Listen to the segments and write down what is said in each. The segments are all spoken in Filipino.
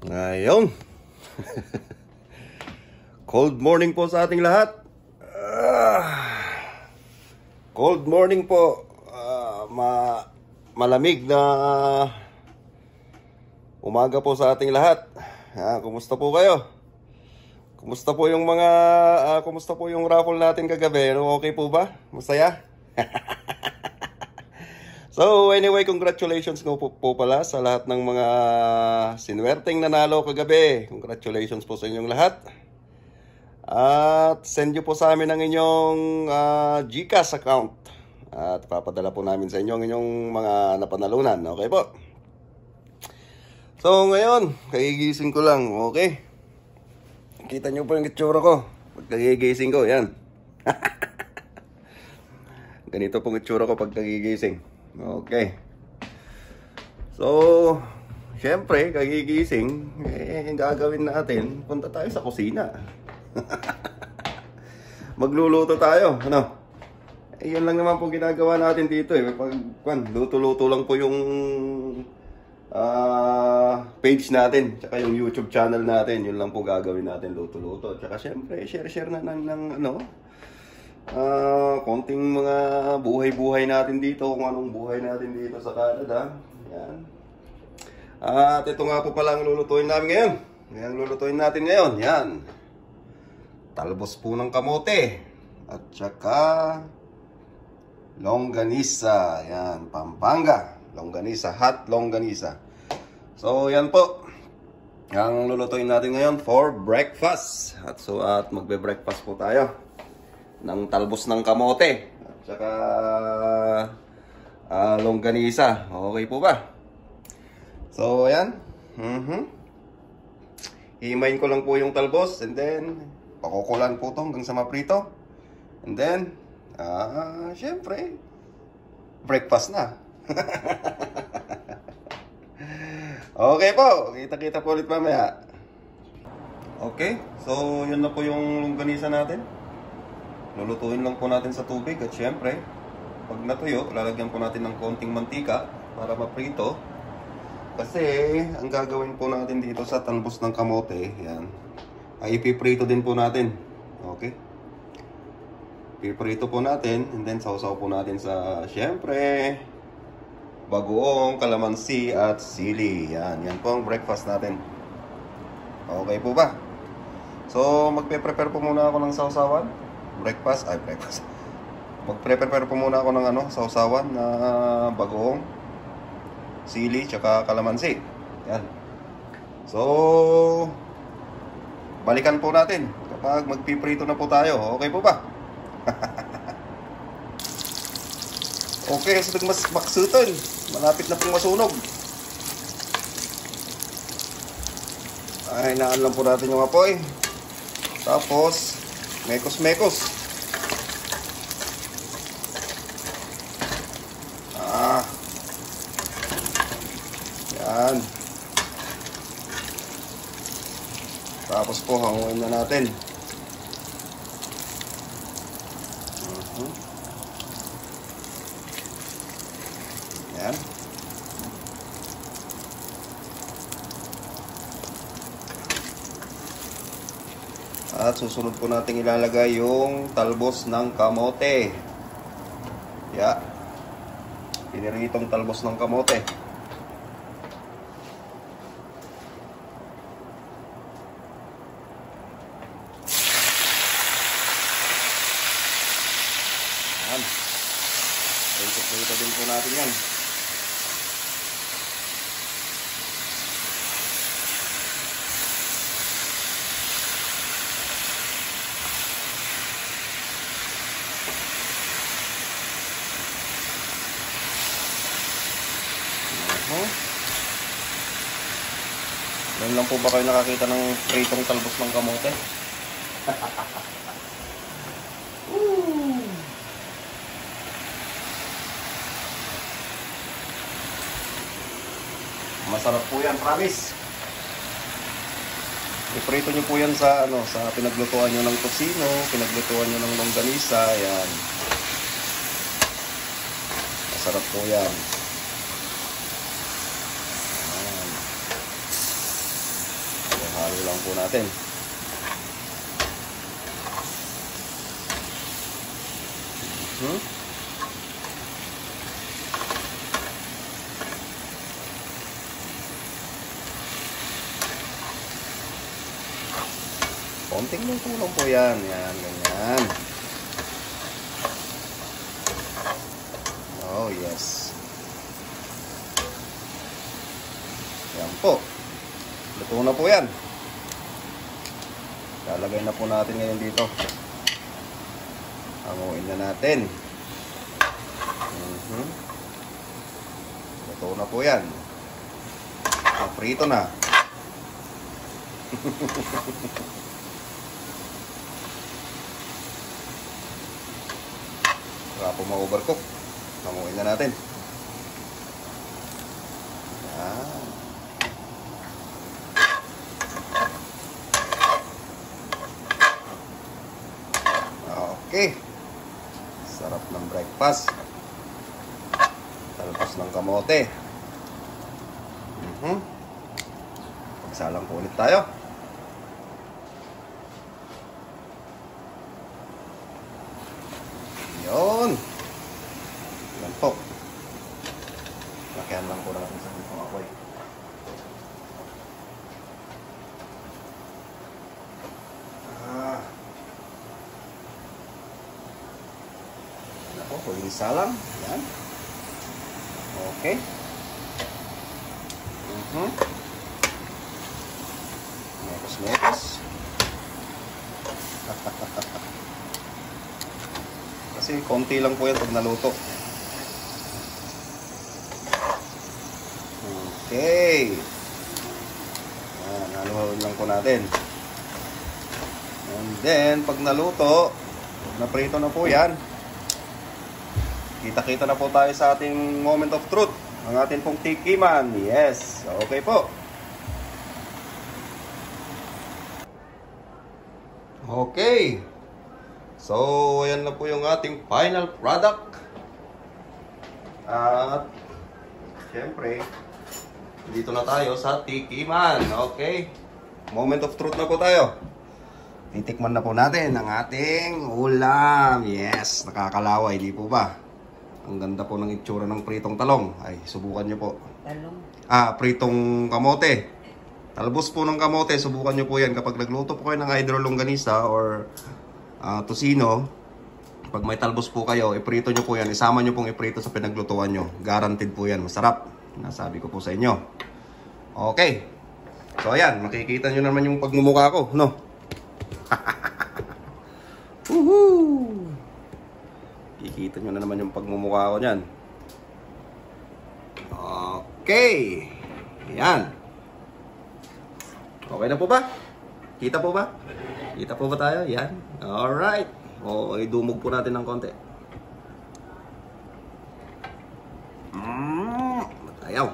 Ngayon, cold morning po sa ating lahat. Cold morning po. Malamig na umaga po sa ating lahat. Kumusta po kayo? Kumusta po yung kumusta po yung raffle natin kagabi? Okay po ba? Masaya? So anyway, congratulations po pala sa lahat ng mga sinuwerteng nanalo kagabi. Congratulations po sa inyong lahat. At send nyo po sa amin ang inyong GCash account. At papadala po namin sa inyo ang inyong mga napanalunan. Okay po? So ngayon, kagigising ko lang. Okay? Kita nyo po yung itsura ko. Pag kagigising ko, yan. Ganito pong itsura ko pag kagigising. Okay. So, syempre, kagigising, gagawin natin, punta tayo sa kusina. Magluluto tayo, ano? Yun lang naman po ginagawa natin dito luto-luto lang po yung page natin, tsaka yung YouTube channel natin. Yun lang po gagawin natin, luto-luto. Tsaka syempre, share na ng konting mga buhay-buhay natin dito, kung anong buhay natin dito sa Canada. Yan. At ito nga po pala ang lulutuin namin ngayon. Yan, lulutuin natin ngayon. Yan. Talbos po ng kamote. At saka longganisa. Yan, Pampanga. Longganisa, hot longganisa. So, yan po. Ang lulutuin natin ngayon for breakfast. At magbe-breakfast po tayo ng talbos ng kamote at saka longganisa. Okay po ba? So, ayan. Himayin ko lang po yung talbos and then pakukulan po ito hanggang sa maprito. And then, syempre, breakfast na. Okay po. Kita-kita po ulit mamaya. Okay. So, yun na po yung longganisa natin. Lulutuin lang po natin sa tubig at syempre, pag natuyo, lalagyan po natin ng konting mantika para maprito. Kasi, ang gagawin po natin dito sa talbos ng kamote, yan, ay ipiprito din po natin. Okay? Ipiprito po natin, and then sausaw po natin sa, syempre, bagoong, kalamansi at sili. Yan po ang breakfast natin. Okay po ba? So, magpe-prepare po muna ako ng sausawan. Breakfast. Magprepare po muna ako ng sausawan na bagoong, sili, tsaka kalamansi. Yan. So, balikan po natin kapag magpiprito na po tayo. Okay po ba? Okay, kasi mas maksuton. Malapit na pong masunog. Ay, naan lang po natin yung apoy. Tapos, mekos-mekos. Yan. Tapos po, hanguin na natin. Yan. At susunod po natin ilalagay yung talbos ng kamote. Yeah. Piniritong talbos ng kamote. Yan. Prito din po natin yan. Ngayon lang po ba kayo nakakita ng pritong talbos ng kamote? Masarap po yan, promise. Iprito nyo po yan sa pinaglutuan nyo ng tocino, pinaglutuan nyo ng longganisa, yan. Masarap po yan. Ayan. Halo lang po natin. Konting luto lang po yan. Yan, ganyan. Oh, yes. Yan po. Luto na po yan. Lalagay na po natin ngayon dito. Hanguin na natin. Luto na po yan. Prito na. Wala po ma-overcook. Hanguin na natin. Yan. Okay. Sarap ng breakfast. Talbos ng kamote. Pagsalang po ulit tayo. Yun. Yan po. Lakihan lang po natin sa dito ako eh. Huling salang. Yan. Okay. Mekos. Kasi konti lang po yan pag naluto. Okay. Yan. Haluin lang po natin. And then, pag naluto, naprito na po yan. Kita-kita na po tayo sa ating moment of truth. Ang ating pong tikiman. Yes. Okay po. Okay. So, ayan na po yung ating final product. At, syempre, dito na tayo sa tikiman. Okay. Moment of truth na po tayo. Titikman na po natin ang ating ulam. Yes. Nakakalaway, di po ba? Ang ganda po ng itsura ng pritong talong. Ay, subukan nyo po. Talong? Pritong kamote. Talbos po ng kamote, subukan nyo po yan. Kapag nagluto po kayo ng either longganisa or tocino, pag may talbos po kayo, iprito nyo po yan. Isama nyo pong iprito sa pinaglutuan nyo. Guaranteed po yan. Masarap. Nasabi ko po sa inyo. Okay. So, ayan. Makikita nyo naman yung pagmumukha ko, no? Woohoo! Kikita nyo na naman yung pagmumukha ko nyan. Okay. Ayan. Okay na po ba? Kita po ba? Kita po ba tayo? Yan. Alright. O, idumog po natin ng konti. Ayaw.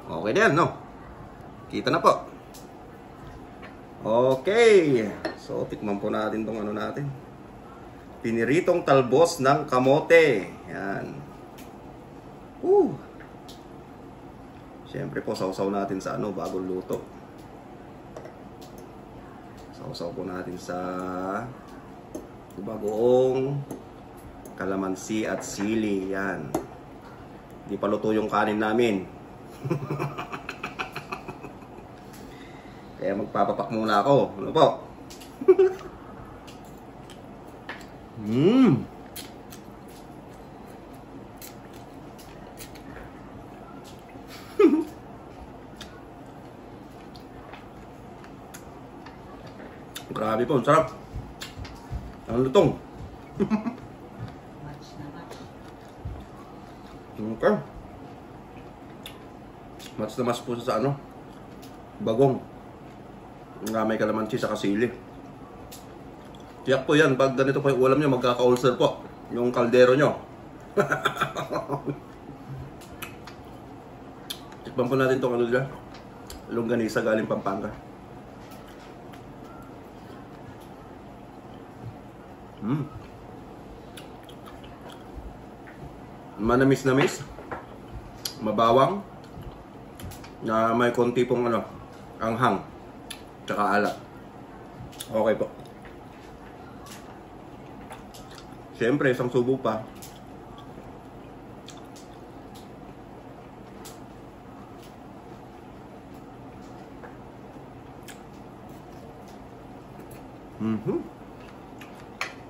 Okay na yan, no? Kita na po. Okay. So, tikman po natin tong ano natin. Piniritong talbos ng kamote. Yan. Siyempre po, sausaw natin sa ano, bagong luto. Sausaw po natin sa bagoong kalamansi at sili. Yan. Hindi pa luto yung kanin namin. Kaya magpapapak muna ako. Ano po? Grabe po, sarap. Ang lutong. Match na match. Okay. Match na match po sa ano? Bagong. Nga may kalamansi sa kasili. Tiyak po yan, pag ganito po yung ulam nyo, magkaka-ulcer po yung kaldero nyo. Tikman po natin itong ano dyan, longganisa galing Pampanga. Manamis-namis, mabawang, na may konti pong ano, anghang. Tsaka alat. Okay po. Siyempre, isang subo pa.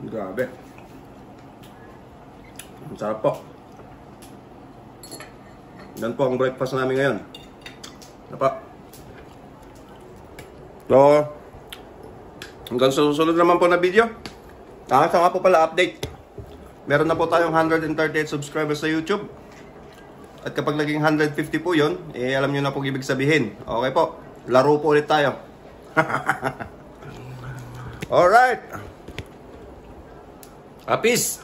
Grabe. Ang sarap po. Yan po ang breakfast namin ngayon. Napa. So, hanggang sa susunod naman po na video. Saka po pala update. Meron na po tayong 138 subscribers sa YouTube. At kapag naging 150 po yun, alam nyo na po ibig sabihin. Okay po, laro po ulit tayo. Alright. Peace.